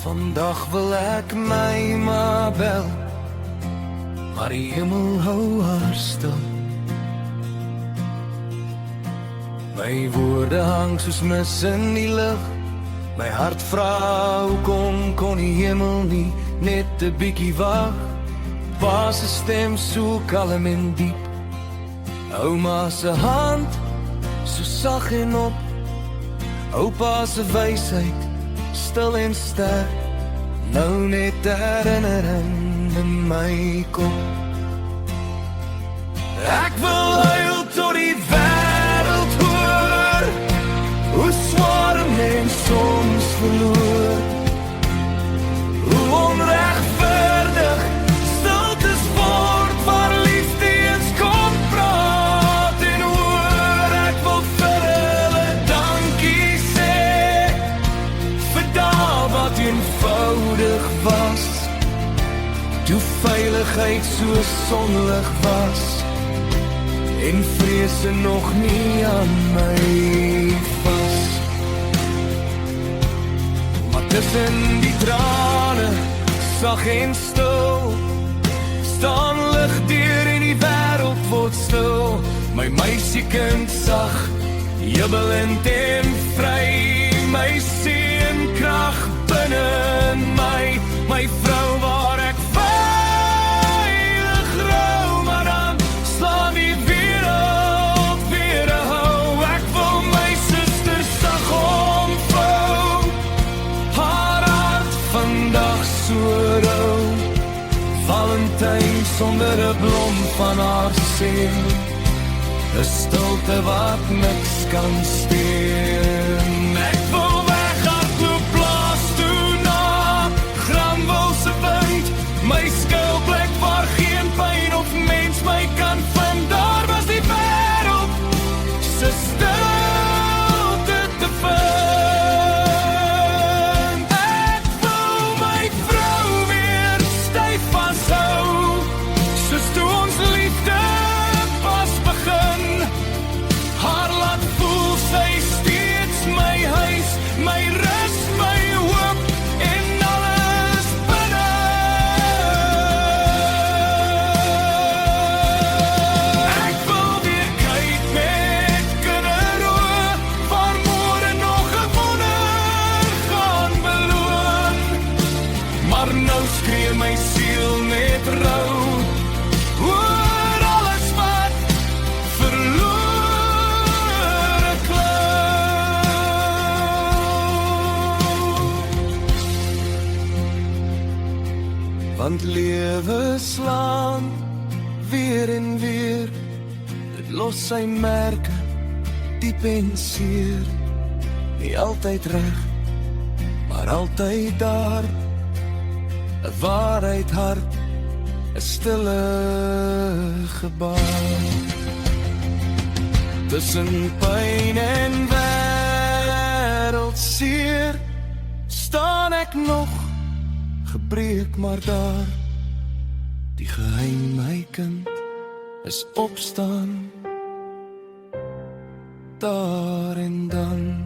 Vandag wil ek my maar bel, maar die hemel hou haar stil. My woorde hang soos mis in die lug. My hart vra, hoekom kon die hemel nie net 'n bietjie wag? Pa se stem so kalm en diep, ouma se hand so sag en op, oupa se wysheid stil en sterk, nou net herinnering in my kop. Ek wil huil tot die wêreld hoor, hoe swaar 'n mens soms verloor, hoe onregverdig stiltes word waar liefde eens kom praat en hoor. Ek wil vir hulle dankie sê, vir dae wat eenvoudig was, toe veiligheid so sonlig was en vrese nog nie aan my vas. Maar tussen die trane, sag en stil, staan lig deur en die wêreld word stil. My meisiekind sag, jubelend en vry, my seënkrag binne in my, my vrou waar ek veilig rou, maar dan slaan die wêreld weer 'n hou. Ek wil my suster sag omvou, haar hart vandag so rou. Valentyn sonder 'n blom van haar seën, 'n stilte wat niks kan steen. Ek wil weghardloop plaas toe na Granville wind, my skuilplek waar geen pyn of mens my kan vind. Daar was die wêreld se stilte te vind. Ek wil my vrou weer styf vashou, soos toe ons liefde pas begin. Haar laat voel sy steeds my huis, my rus, my hoop en alles binne. Ek wil weer kyk met kinderoë, waar môre nog 'n wonder gaan beloon. Maar nou skree my siel met rou oor alles wat verlore klou. Want lewe slaan weer en weer, dit los sy merke diep en seer. Nie altyd reg, maar altyd daar, 'n waarheid hart, 'n stille gebaar. Tussen pyn en wêreldseer staan ek nog gebreek, maar daar, die geheim my kind is opstaan daar en dan.